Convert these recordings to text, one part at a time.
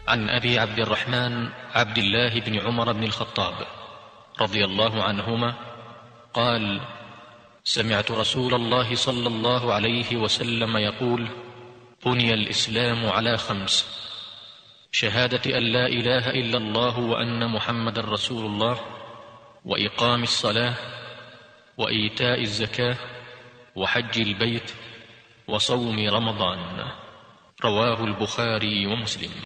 عن أبي عبد الرحمن عبد الله بن عمر بن الخطاب رضي الله عنهما قال: سمعت رسول الله صلى الله عليه وسلم يقول: بني الإسلام على 5: شهادة أن لا إله إلا الله وأن محمد رسول الله، وإقام الصلاة، وإيتاء الزكاة، وحج البيت، وصوم رمضان. رواه البخاري ومسلم.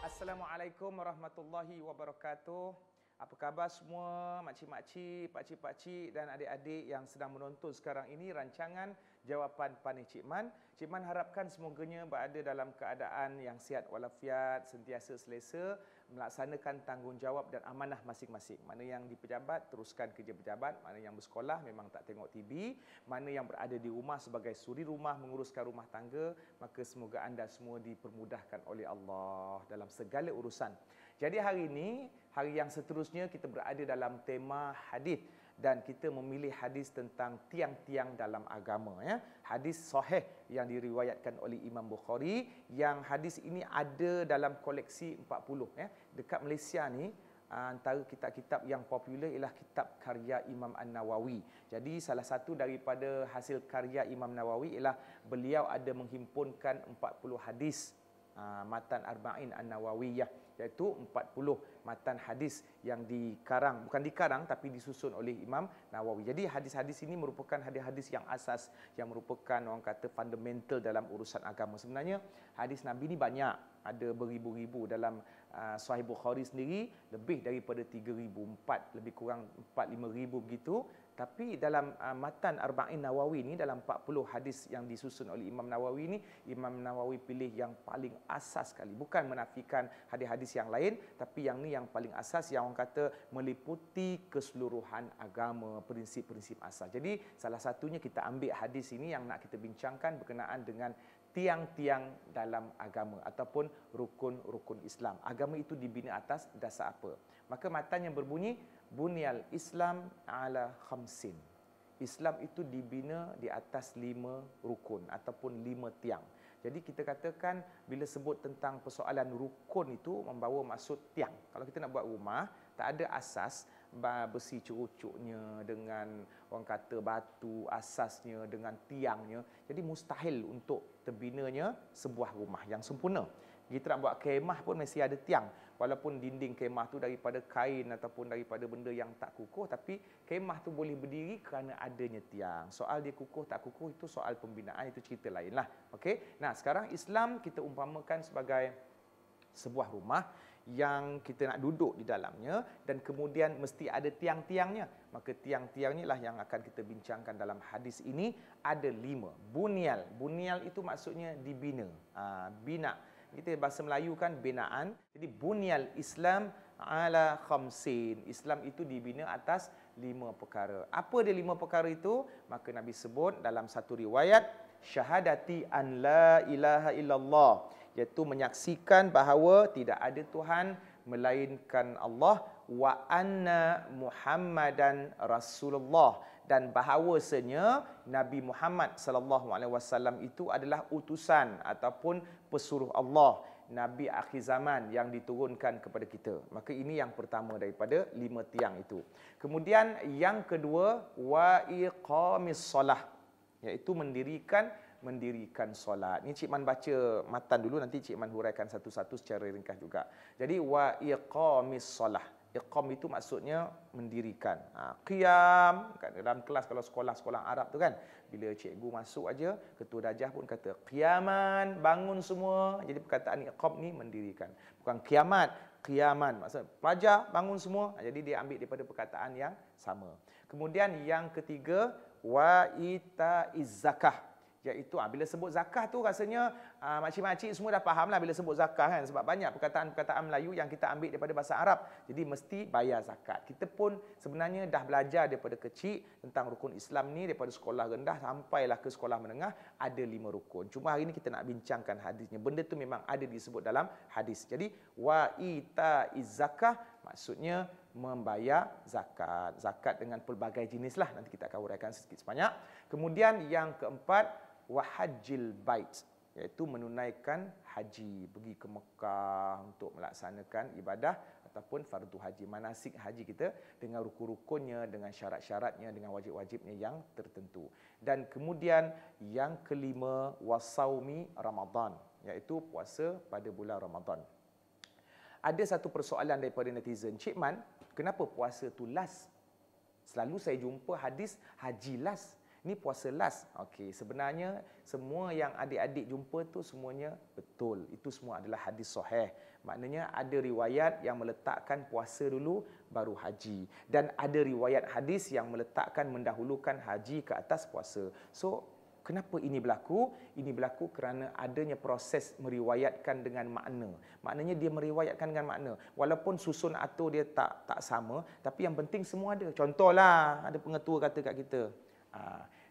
Assalamualaikum warahmatullahi wabarakatuh. Apa khabar semua makcik-makcik, pakcik-pakcik dan adik-adik yang sedang menonton sekarang ini rancangan Jawapan Panih Cik Man. Cik Man harapkan semoganya berada dalam keadaan yang sihat walafiat, sentiasa selesa melaksanakan tanggungjawab dan amanah masing-masing. Mana yang di pejabat, teruskan kerja pejabat. Mana yang bersekolah, memang tak tengok TV. Mana yang berada di rumah sebagai suri rumah, menguruskan rumah tangga, maka semoga anda semua dipermudahkan oleh Allah dalam segala urusan. Jadi hari ini, hari yang seterusnya kita berada dalam tema hadis dan kita memilih hadis tentang tiang-tiang dalam agama, ya. Hadis sahih yang diriwayatkan oleh Imam Bukhari, yang hadis ini ada dalam koleksi 40, ya. Dekat Malaysia ni antara kitab-kitab yang popular ialah kitab karya Imam An-Nawawi. Jadi salah satu daripada hasil karya Imam Nawawi ialah beliau ada menghimpunkan 40 hadis matan Arba'in An-Nawawiyah, iaitu 40 matan hadis yang dikarang, bukan dikarang tapi disusun oleh Imam Nawawi. Jadi hadis-hadis ini merupakan hadis-hadis yang asas, yang merupakan orang kata fundamental dalam urusan agama. Sebenarnya hadis Nabi ni banyak, ada beribu-ribu. Dalam Sahih Bukhari sendiri lebih daripada 3,000, lebih kurang 4-5,000 begitu. Tapi dalam matan Arba'in Nawawi ni, dalam 40 hadis yang disusun oleh Imam Nawawi ni, Imam Nawawi pilih yang paling asas sekali. Bukan menafikan hadis-hadis yang lain, tapi yang ni yang paling asas, yang orang kata meliputi keseluruhan agama, prinsip-prinsip asas. Jadi salah satunya kita ambil hadis ini yang nak kita bincangkan berkenaan dengan tiang-tiang dalam agama ataupun rukun-rukun Islam. Agama itu dibina atas dasar apa? Maka matan yang berbunyi, Bunyal Islam ala 5. Islam itu dibina di atas 5 rukun ataupun 5 tiang. Jadi kita katakan bila sebut tentang persoalan rukun itu membawa maksud tiang. Kalau kita nak buat rumah, tak ada asas, besi cerucuknya dengan orang kata batu asasnya dengan tiangnya. Jadi mustahil untuk terbinanya sebuah rumah yang sempurna. Kita nak buat kemah pun mesti ada tiang. Walaupun dinding kemah tu daripada kain ataupun daripada benda yang tak kukuh, tapi kemah tu boleh berdiri kerana adanya tiang. Soal dia kukuh tak kukuh itu soal pembinaan, itu cerita lain lah. Okey. Nah, sekarang Islam kita umpamakan sebagai sebuah rumah yang kita nak duduk di dalamnya dan kemudian mesti ada tiang-tiangnya. Maka tiang-tiangnya lah yang akan kita bincangkan dalam hadis ini. Ada 5. Bunyal. Bunyal itu maksudnya dibina. Bina. Kita bahasa Melayu kan binaan. Jadi bunyal Islam ala 5. Islam itu dibina atas 5 perkara. Apa dia 5 perkara itu? Maka Nabi sebut dalam satu riwayat, syahadati an la ilaha illallah, iaitu menyaksikan bahawa tidak ada Tuhan melainkan Allah, wa anna Muhammadan Rasulullah, dan bahawasanya Nabi Muhammad sallallahu alaihi wasallam itu adalah utusan ataupun pesuruh Allah, Nabi akhir zaman yang diturunkan kepada kita. Maka ini yang pertama daripada 5 tiang itu. Kemudian yang kedua, wa iqamis solah, iaitu mendirikan solat. Ini Cik Man baca matan dulu, nanti Cik Man huraikan satu-satu secara ringkas juga. Jadi wa iqamis solah. Iqam itu maksudnya mendirikan. Qiyam, dalam kelas kalau sekolah-sekolah Arab tu kan, bila cikgu masuk aja, ketua darjah pun kata qiyaman, bangun semua. Jadi perkataan iqam ni mendirikan. Bukan kiamat, qiyaman. Maksudnya pelajar bangun semua. Jadi dia ambil daripada perkataan yang sama. Kemudian yang ketiga, wa itaiz zakah, Iaitu bila sebut zakah tu rasanya makcik-makcik semua dah faham lah bila sebut zakah kan. Sebab banyak perkataan-perkataan Melayu yang kita ambil daripada bahasa Arab. Jadi mesti bayar zakat. Kita pun sebenarnya dah belajar daripada kecil tentang rukun Islam ni daripada sekolah rendah sampailah ke sekolah menengah ada 5 rukun. Cuma hari ni kita nak bincangkan hadisnya. Benda tu memang ada disebut dalam hadis. Jadi wa itaiz zakah maksudnya membayar zakat. Zakat dengan pelbagai jenis lah. Nanti kita akan uraikan sedikit sebanyak. Kemudian yang keempat, wahajjil bait, iaitu menunaikan haji, pergi ke Mekah untuk melaksanakan ibadah ataupun fardu haji, manasik haji kita dengan rukun-rukunnya, dengan syarat-syaratnya, dengan wajib-wajibnya yang tertentu. Dan kemudian yang kelima, wasaumi Ramadan, iaitu puasa pada bulan Ramadan. Ada satu persoalan daripada netizen, Cik Man, kenapa puasa tu last? Selalu saya jumpa hadis haji last. Ini puasa last. Okey, sebenarnya semua yang adik-adik jumpa tu semuanya betul. Itu semua adalah hadis sahih. Maknanya ada riwayat yang meletakkan puasa dulu baru haji. Dan ada riwayat hadis yang meletakkan mendahulukan haji ke atas puasa. So, kenapa ini berlaku? Ini berlaku kerana adanya proses meriwayatkan dengan makna. Maknanya dia meriwayatkan dengan makna. Walaupun susun atur dia tak sama, tapi yang penting semua ada. Contohlah, ada pengetua kata kat kita,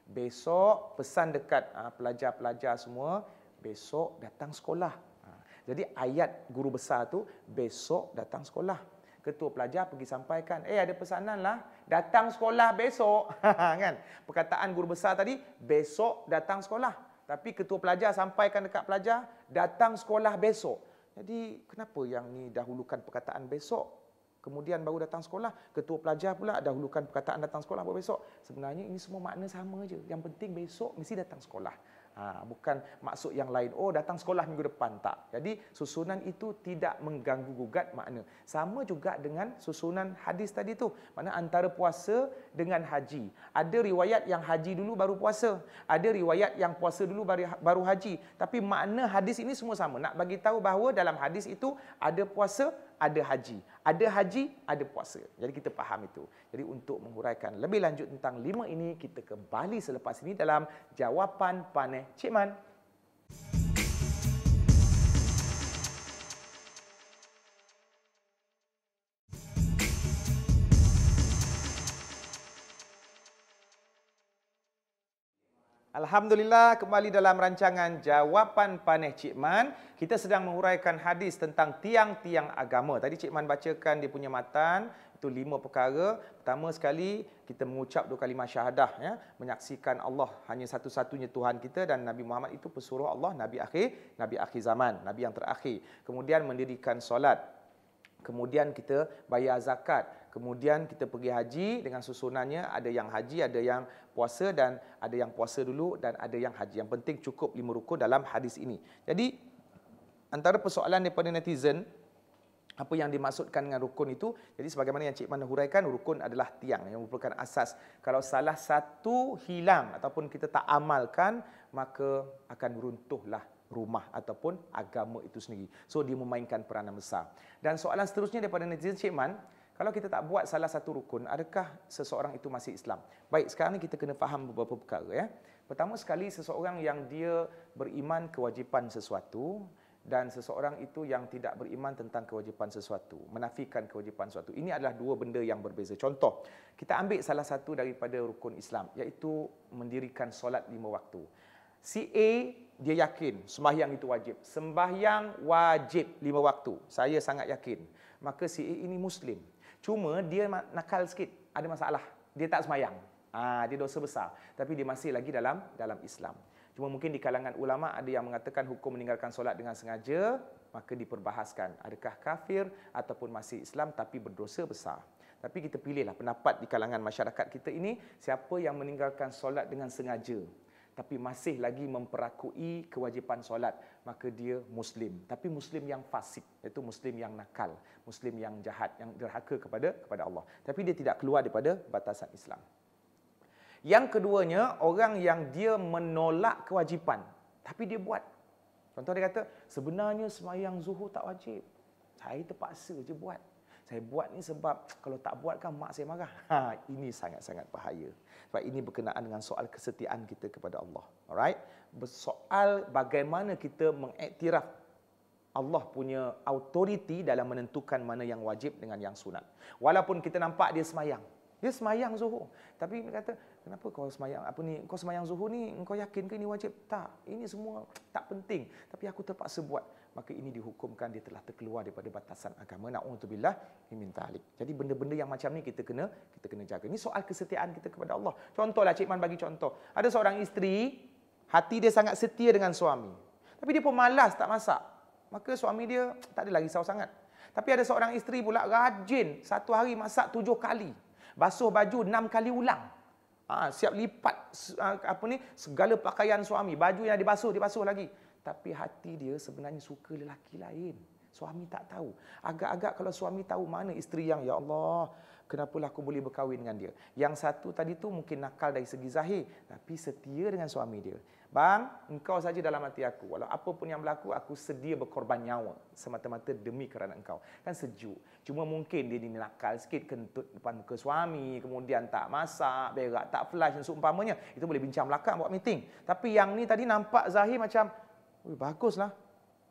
besok pesan dekat pelajar-pelajar semua, besok datang sekolah. Jadi ayat guru besar tu, besok datang sekolah. Ketua pelajar pergi sampaikan, ada pesanan lah, datang sekolah besok. Kan? Perkataan guru besar tadi, besok datang sekolah. Tapi ketua pelajar sampaikan dekat pelajar, datang sekolah besok. Jadi kenapa yang ni dahulukan perkataan besok, kemudian baru datang sekolah? Ketua pelajar pula dahulukan perkataan datang sekolah baru besok. Sebenarnya ini semua makna sama je. Yang penting besok mesti datang sekolah. Bukan maksud yang lain. Oh, datang sekolah minggu depan. Tak. Jadi susunan itu tidak mengganggu gugat makna. Sama juga dengan susunan hadis tadi tu. Mana antara puasa dengan haji. Ada riwayat yang haji dulu baru puasa. Ada riwayat yang puasa dulu baru haji. Tapi makna hadis ini semua sama. Nak bagi tahu bahawa dalam hadis itu ada puasa, ada haji. Ada haji, ada puasa. Jadi kita faham itu. Jadi untuk menguraikan lebih lanjut tentang 5 ini, kita kembali selepas ini dalam Jawapan Paneh Cik Man. Alhamdulillah, kembali dalam rancangan Jawapan Paneh Cik Man. Kita sedang menguraikan hadis tentang tiang-tiang agama. Tadi Cik Man bacakan dia punya matan, itu 5 perkara. Pertama sekali, kita mengucap 2 kalimah syahadah, ya, menyaksikan Allah hanya satu-satunya Tuhan kita dan Nabi Muhammad itu pesuruh Allah, Nabi akhir zaman, Nabi yang terakhir. Kemudian mendirikan solat. Kemudian kita bayar zakat. Kemudian kita pergi haji dengan susunannya, ada yang haji, ada yang puasa, dan ada yang puasa dulu dan ada yang haji. Yang penting cukup 5 rukun dalam hadis ini. Jadi antara persoalan daripada netizen, apa yang dimaksudkan dengan rukun itu, jadi sebagaimana yang Cik Man huraikan, rukun adalah tiang yang merupakan asas. Kalau salah satu hilang ataupun kita tak amalkan, maka akan runtuhlah rumah ataupun agama itu sendiri. So dia memainkan peranan besar. Dan soalan seterusnya daripada netizen, Cik Man, kalau kita tak buat salah satu rukun, adakah seseorang itu masih Islam? Baik, sekarang ni kita kena faham beberapa perkara, ya. Pertama sekali, seseorang yang dia beriman kewajipan sesuatu dan seseorang itu yang tidak beriman tentang kewajipan sesuatu, menafikan kewajipan sesuatu. Ini adalah 2 benda yang berbeza. Contoh, kita ambil salah satu daripada rukun Islam, iaitu mendirikan solat 5 waktu. Si A, dia yakin sembahyang itu wajib. Sembahyang wajib 5 waktu. Saya sangat yakin. Maka si A ini Muslim. Cuma dia nakal sikit, ada masalah. Dia tak sembahyang. Dia dosa besar. Tapi dia masih lagi dalam Islam. Cuma mungkin di kalangan ulama ada yang mengatakan hukum meninggalkan solat dengan sengaja, maka diperbahaskan. Adakah kafir ataupun masih Islam tapi berdosa besar. Tapi kita pilihlah pendapat di kalangan masyarakat kita ini, siapa yang meninggalkan solat dengan sengaja tapi masih lagi memperakui kewajipan solat, maka dia Muslim. Tapi Muslim yang fasik, iaitu Muslim yang nakal, Muslim yang jahat, yang derhaka kepada Allah. Tapi dia tidak keluar daripada batasan Islam. Yang keduanya, orang yang dia menolak kewajipan, tapi dia buat. Contoh dia kata, sebenarnya sembahyang zuhur tak wajib. Saya terpaksa je buat. Saya buat ni sebab kalau tak buat kan mak saya marah. Ini sangat-sangat bahaya. Sebab ini berkenaan dengan soal kesetiaan kita kepada Allah. Alright? Soal bagaimana kita mengiktiraf Allah punya autoriti dalam menentukan mana yang wajib dengan yang sunat. Walaupun kita nampak dia semayang. Dia semayang zuhur. Tapi dia kata, kenapa kau semayang kau semayang zuhur ni, kau yakin ke ini wajib? Tak. Ini semua tak penting. Tapi aku terpaksa buat. Maka ini dihukumkan dia telah terkeluar daripada batasan agama. Na'udzubillah min dzalik. Jadi benda-benda yang macam ni kita kena jaga. Ini soal kesetiaan kita kepada Allah. Contohlah Cik Man bagi contoh. Ada seorang isteri, hati dia sangat setia dengan suami. Tapi dia pun malas tak masak. Maka suami dia tak ada lagi risau sangat. Tapi ada seorang isteri pula rajin, satu hari masak 7 kali. Basuh baju 6 kali ulang. Siap lipat segala pakaian suami. Baju yang dibasuh lagi. Tapi hati dia sebenarnya suka lelaki lain. Suami tak tahu. Agak-agak kalau suami tahu, mana isteri yang, ya Allah, kenapalah aku boleh berkahwin dengan dia. Yang satu tadi tu mungkin nakal dari segi zahir, tapi setia dengan suami dia. Bang, engkau saja dalam hati aku. Walau apa pun yang berlaku, aku sedia berkorban nyawa semata-mata demi kerana engkau. Kan sejuk. Cuma mungkin dia ni nakal sikit, kentut depan muka suami, kemudian tak masak, berak, tak flush dan seumpamanya. Itu boleh bincang belakang buat meeting. Tapi yang ni tadi nampak zahir macam, baguslah.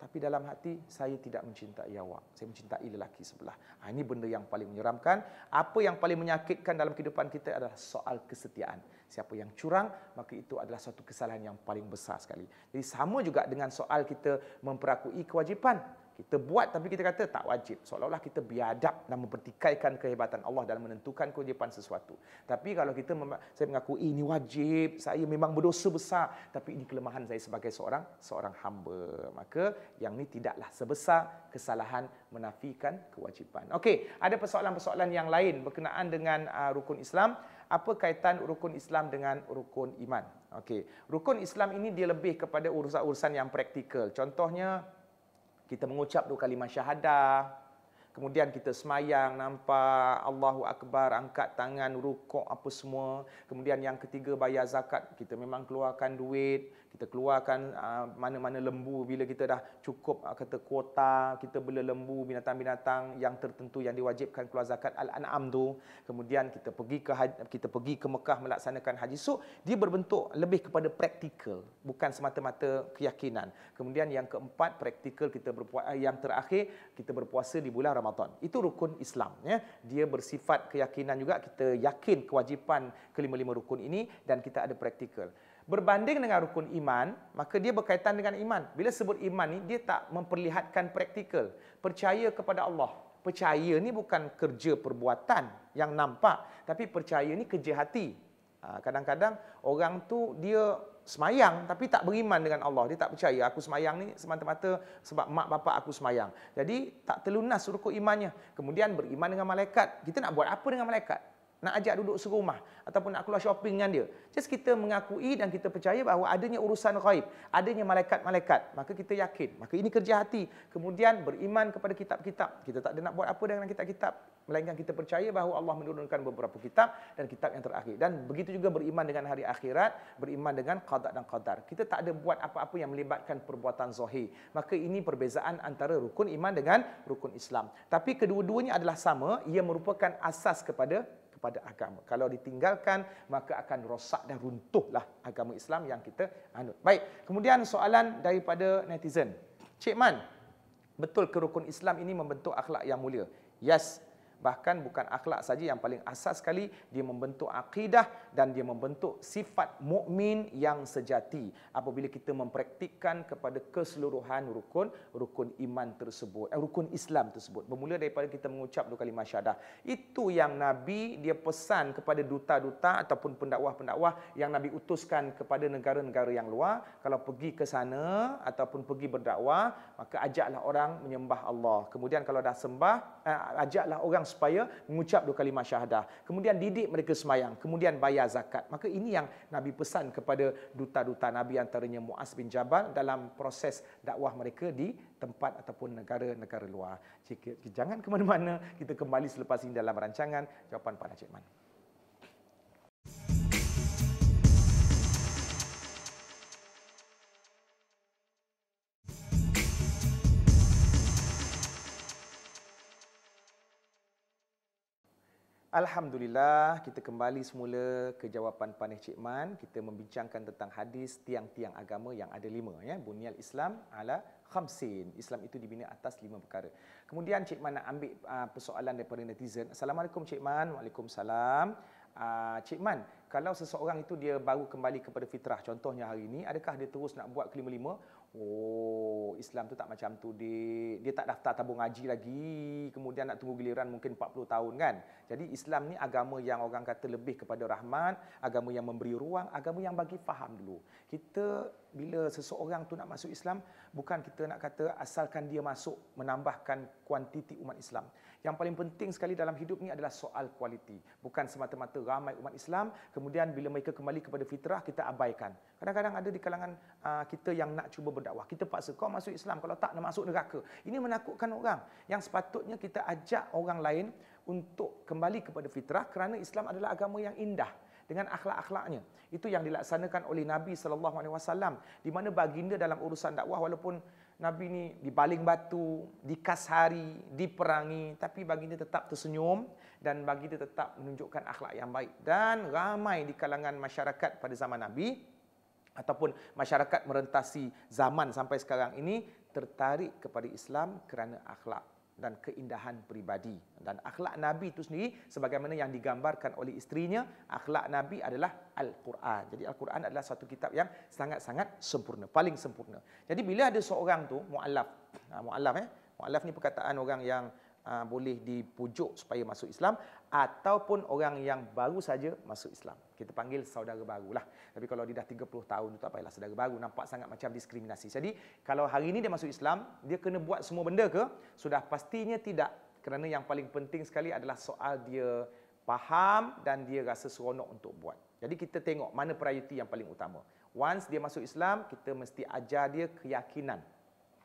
Tapi dalam hati, saya tidak mencintai awak. Saya mencintai lelaki sebelah. Ini benda yang paling menyeramkan. Apa yang paling menyakitkan dalam kehidupan kita adalah soal kesetiaan. Siapa yang curang, maka itu adalah suatu kesalahan yang paling besar sekali. Jadi sama juga dengan soal kita memperakui kewajipan. Kita buat tapi kita kata tak wajib. Seolah-olah kita biadab dan mempertikaikan kehebatan Allah dalam menentukan kewajipan sesuatu. Tapi kalau saya mengaku ini wajib, saya memang berdosa besar, tapi ini kelemahan saya sebagai seorang hamba. Maka yang ini tidaklah sebesar kesalahan menafikan kewajipan. Okey, ada persoalan-persoalan yang lain berkenaan dengan rukun Islam. Apa kaitan rukun Islam dengan rukun iman? Okey, rukun Islam ini dia lebih kepada urusan-urusan yang praktikal. Contohnya, kita mengucap 2 kalimah syahadah, kemudian kita semayang, nampak Allahu Akbar, angkat tangan, rukuk apa semua. Kemudian yang ketiga, bayar zakat. Kita memang keluarkan duit, kita keluarkan mana-mana lembu bila kita dah cukup kata kuota, kita bela lembu, binatang-binatang yang tertentu yang diwajibkan keluar zakat Al-An'am tu. Kemudian kita pergi ke Mekah melaksanakan haji. So, dia berbentuk lebih kepada praktikal, bukan semata-mata keyakinan. Kemudian yang keempat, praktikal kita yang terakhir, kita berpuasa di bulan Ramadan. Itu rukun Islam, ya. Dia bersifat keyakinan juga, kita yakin kewajipan kelima-lima rukun ini dan kita ada praktikal. Berbanding dengan rukun iman, maka dia berkaitan dengan iman. Bila sebut iman ni, dia tak memperlihatkan praktikal. Percaya kepada Allah. Percaya ni bukan kerja perbuatan yang nampak, tapi percaya ni kerja hati. Kadang-kadang orang tu dia semayang tapi tak beriman dengan Allah. Dia tak percaya aku semayang ni semata-mata sebab mak bapak aku semayang. Jadi tak terlunas rukun imannya. Kemudian beriman dengan malaikat. Kita nak buat apa dengan malaikat? Nak ajak duduk serumah ataupun nak keluar shopping dengan dia. Just kita mengakui dan kita percaya bahawa adanya urusan ghaib, adanya malaikat-malaikat. Maka kita yakin. Maka ini kerja hati. Kemudian beriman kepada kitab-kitab. Kita tak ada nak buat apa dengan kitab-kitab, melainkan kita percaya bahawa Allah menurunkan beberapa kitab dan kitab yang terakhir. Dan begitu juga beriman dengan hari akhirat, beriman dengan qada dan qadar. Kita tak ada buat apa-apa yang melibatkan perbuatan zahir. Maka ini perbezaan antara rukun iman dengan rukun Islam. Tapi kedua-duanya adalah sama, ia merupakan asas kepada agama. Kalau ditinggalkan, maka akan rosak dan runtuhlah agama Islam yang kita anut. Baik, kemudian soalan daripada netizen. Cik Man, betul ke rukun Islam ini membentuk akhlak yang mulia? Yes. Bahkan bukan akhlak saja yang paling asas sekali, dia membentuk akidah dan dia membentuk sifat mukmin yang sejati apabila kita mempraktikkan kepada keseluruhan rukun iman tersebut, rukun Islam tersebut. Bermula daripada kita mengucap 2 kalimah syahadah. Itu yang Nabi dia pesan kepada duta-duta ataupun pendakwah-pendakwah yang Nabi utuskan kepada negara-negara yang luar. Kalau pergi ke sana ataupun pergi berdakwah, maka ajaklah orang menyembah Allah. Kemudian kalau dah sembah, ajaklah orang supaya mengucap 2 kalimah syahadah. Kemudian didik mereka semayang. Kemudian bayar zakat. Maka ini yang Nabi pesan kepada duta-duta Nabi, antaranya Muaz bin Jabal dalam proses dakwah mereka di tempat ataupun negara-negara luar. Jangan ke mana-mana. Kita kembali selepas ini dalam rancangan Jawapan Pandai Cik Man. Alhamdulillah, kita kembali semula ke jawapan panih Cik Man. Kita membincangkan tentang hadis tiang-tiang agama yang ada 5. Ya. Bunyal Islam ala khamsin. Islam itu dibina atas 5 perkara. Kemudian Cik Man nak ambil persoalan daripada netizen. Assalamualaikum Cik Man. Waalaikumsalam. Cik Man, kalau seseorang itu dia baru kembali kepada fitrah, contohnya hari ini, adakah dia terus nak buat kelima-lima? Oh, Islam tu tak macam tu, dia tak daftar tabung haji lagi, kemudian nak tunggu giliran mungkin 40 tahun kan. Jadi Islam ni agama yang orang kata lebih kepada rahmat, agama yang memberi ruang, agama yang bagi faham dulu. Kita bila seseorang tu nak masuk Islam, bukan kita nak kata asalkan dia masuk menambahkan kuantiti umat Islam. Yang paling penting sekali dalam hidup ni adalah soal kualiti. Bukan semata-mata ramai umat Islam, kemudian bila mereka kembali kepada fitrah, kita abaikan. Kadang-kadang ada di kalangan kita yang nak cuba berdakwah. Kita paksa, kau masuk Islam, kalau tak nak masuk neraka. Ini menakutkan orang. Yang sepatutnya kita ajak orang lain untuk kembali kepada fitrah kerana Islam adalah agama yang indah dengan akhlak-akhlaknya. Itu yang dilaksanakan oleh Nabi SAW, di mana baginda dalam urusan dakwah, walaupun Nabi ni dibaling batu, dikashari, diperangi, tapi baginda tetap tersenyum dan baginda tetap menunjukkan akhlak yang baik. Dan ramai di kalangan masyarakat pada zaman Nabi ataupun masyarakat merentasi zaman sampai sekarang ini tertarik kepada Islam kerana akhlak dan keindahan peribadi. Dan akhlak Nabi itu sendiri sebagaimana yang digambarkan oleh isterinya, akhlak Nabi adalah Al-Quran. Jadi Al-Quran adalah satu kitab yang sangat-sangat sempurna, paling sempurna. Jadi bila ada seorang tu mu'allaf, mu'allaf ni perkataan orang yang boleh dipujuk supaya masuk Islam ataupun orang yang baru saja masuk Islam. Kita panggil saudara barulah. Tapi kalau dia dah 30 tahun tu tak payahlah saudara baru, nampak sangat macam diskriminasi. Jadi kalau hari ini dia masuk Islam, dia kena buat semua benda ke? Sudah pastinya tidak. Kerana yang paling penting sekali adalah soal dia faham dan dia rasa seronok untuk buat. Jadi kita tengok mana prioriti yang paling utama. Once dia masuk Islam, kita mesti ajar dia keyakinan,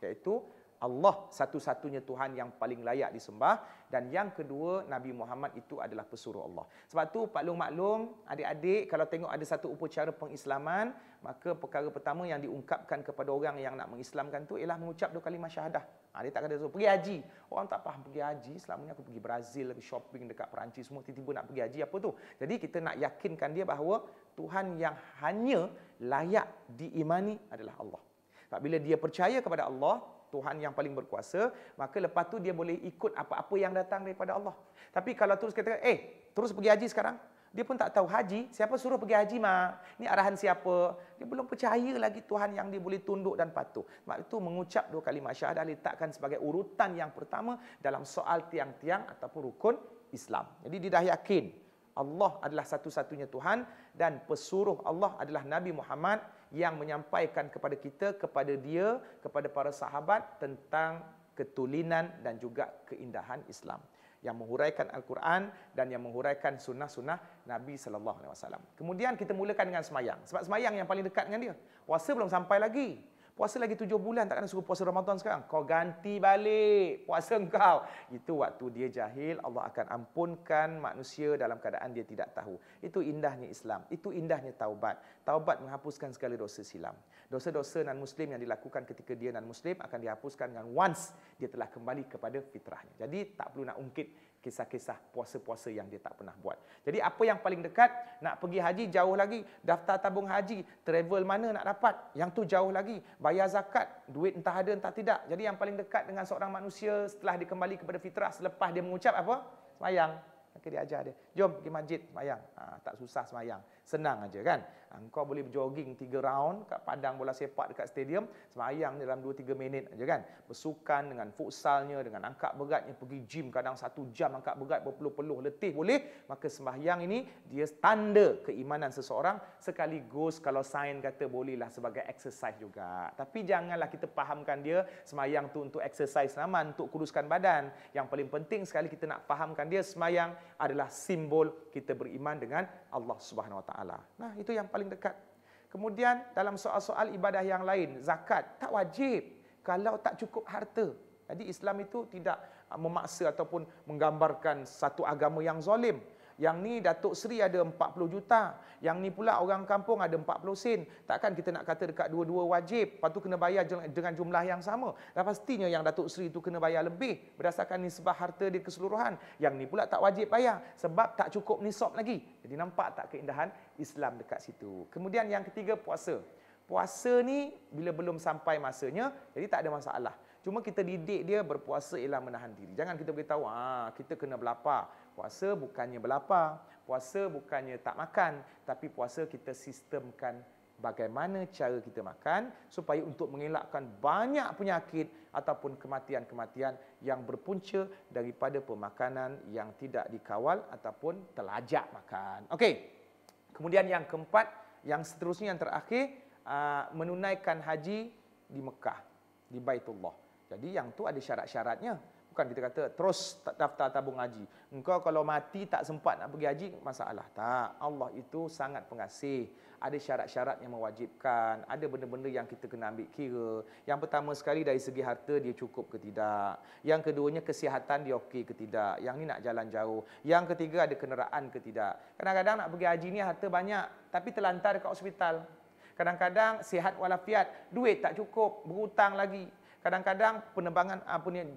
iaitu Allah satu-satunya Tuhan yang paling layak disembah, dan yang kedua, Nabi Muhammad itu adalah pesuruh Allah. Sebab tu maklum-maklum adik-adik, kalau tengok ada satu upacara pengislaman, maka perkara pertama yang diungkapkan kepada orang yang nak mengislamkan tu ialah mengucap 2 kalimah syahadah. Dia tak kata pergi haji. Orang tak faham pergi haji, selamanya aku pergi Brazil, pergi shopping dekat Perancis semua, tiba-tiba nak pergi haji apa tu? Jadi kita nak yakinkan dia bahawa Tuhan yang hanya layak diimani adalah Allah. Sebab bila dia percaya kepada Allah, Tuhan yang paling berkuasa, maka lepas tu dia boleh ikut apa-apa yang datang daripada Allah. Tapi kalau terus kata, terus pergi haji sekarang, dia pun tak tahu haji, siapa suruh pergi haji mak? Ini arahan siapa? Dia belum percaya lagi Tuhan yang dia boleh tunduk dan patuh. Sebab itu mengucap 2 kalimah syahadah letakkan sebagai urutan yang pertama dalam soal tiang-tiang ataupun rukun Islam. Jadi dia dah yakin Allah adalah satu-satunya Tuhan dan pesuruh Allah adalah Nabi Muhammad yang menyampaikan kepada kita, kepada dia, kepada para sahabat tentang ketulinan dan juga keindahan Islam, yang menghuraikan Al-Quran dan yang menghuraikan sunnah-sunnah Nabi SAW. Kemudian kita mulakan dengan semayang. Sebab semayang yang paling dekat dengan dia. Puasa belum sampai lagi. Puasa lagi 7 bulan, takkan suruh puasa Ramadan sekarang. Kau ganti balik puasa engkau. Itu waktu dia jahil, Allah akan ampunkan manusia dalam keadaan dia tidak tahu. Itu indahnya Islam. Itu indahnya taubat. Taubat menghapuskan segala dosa silam. Dosa-dosa non-Muslim yang dilakukan ketika dia non-Muslim akan dihapuskan dengan once dia telah kembali kepada fitrahnya. Jadi tak perlu nak ungkit kisah-kisah puasa-puasa yang dia tak pernah buat. Jadi apa yang paling dekat, nak pergi haji jauh lagi, daftar tabung haji, travel mana nak dapat, yang tu jauh lagi, bayar zakat, duit entah ada entah tidak. Jadi yang paling dekat dengan seorang manusia setelah dia kembali kepada fitrah, selepas dia mengucap apa? Semayang. Maka dia ajar dia, jom pergi masjid semayang. Tak susah semayang, senang aja kan. Kau boleh jogging 3 round kat padang bola sepak dekat stadium, semayang dalam 2-3 minit aja kan. Bersukan dengan futsalnya, dengan angkat beratnya, pergi gym kadang 1 jam angkat berat berpeluh-peluh, letih boleh. Maka sembahyang ini dia tanda keimanan seseorang, sekaligus kalau sains kata bolehlah sebagai exercise juga. Tapi janganlah kita fahamkan dia sembahyang tu untuk exercise naman, untuk kuruskan badan. Yang paling penting sekali kita nak fahamkan dia sembahyang adalah simbol kita beriman dengan Allah Subhanahu Wa Taala. Nah, itu yang paling dekat. Kemudian dalam soal-soal ibadah yang lain, zakat tak wajib kalau tak cukup harta. Jadi Islam itu tidak memaksa ataupun menggambarkan satu agama yang zalim. Yang ni Datuk Seri ada 40 juta. Yang ni pula orang kampung ada 40 sen. Takkan kita nak kata dekat dua-dua wajib, lepas tu kena bayar dengan jumlah yang sama. Dan pastinya yang Datuk Seri itu kena bayar lebih berdasarkan nisbah harta dia keseluruhan. Yang ni pula tak wajib bayar sebab tak cukup nisab lagi. Jadi nampak tak keindahan Islam dekat situ. Kemudian yang ketiga, puasa. Puasa ni bila belum sampai masanya, jadi tak ada masalah. Cuma kita didik dia berpuasa ialah menahan diri. Jangan kita beritahu, kita kena berlapar. Puasa bukannya berlapar, puasa bukannya tak makan, tapi puasa kita sistemkan bagaimana cara kita makan supaya untuk mengelakkan banyak penyakit ataupun kematian-kematian yang berpunca daripada pemakanan yang tidak dikawal ataupun telajak makan. Okey. Kemudian yang keempat, yang seterusnya yang terakhir, menunaikan haji di Mekah, di Baitullah. Jadi yang tu ada syarat-syaratnya. Bukan kita kata terus daftar tabung haji. Engkau kalau mati tak sempat nak pergi haji, masalah. Tak. Allah itu sangat pengasih. Ada syarat-syarat yang mewajibkan. Ada benda-benda yang kita kena ambil kira. Yang pertama sekali dari segi harta dia cukup ke tidak. Yang keduanya kesihatan dia okey ke tidak. Yang ni nak jalan jauh. Yang ketiga ada kenderaan ke tidak. Kadang-kadang nak pergi haji ni harta banyak tapi terlantar dekat hospital. Kadang-kadang sihat walafiat, duit tak cukup, berhutang lagi. Kadang-kadang penerbangan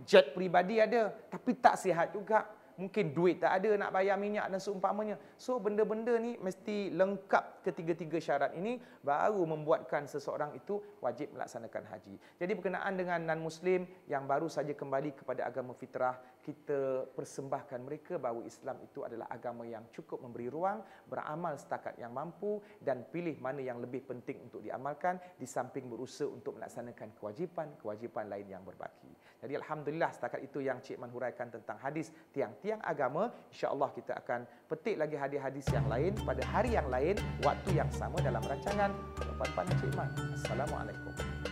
jet peribadi ada, tapi tak sihat juga. Mungkin duit tak ada nak bayar minyak dan seumpamanya. So benda-benda ni mesti lengkap ketiga-tiga syarat ini baru membuatkan seseorang itu wajib melaksanakan haji. Jadi berkenaan dengan non-Muslim yang baru saja kembali kepada agama fitrah, kita persembahkan mereka bahawa Islam itu adalah agama yang cukup memberi ruang, beramal setakat yang mampu dan pilih mana yang lebih penting untuk diamalkan di samping berusaha untuk melaksanakan kewajipan lain yang berbaki. Jadi alhamdulillah setakat itu yang Cik Man huraikan tentang hadis tiang-tiang agama. InsyaAllah kita akan petik lagi hadis-hadis yang lain pada hari yang lain, waktu yang sama dalam rancangan Jawapan Pandai Cik Man. Assalamualaikum.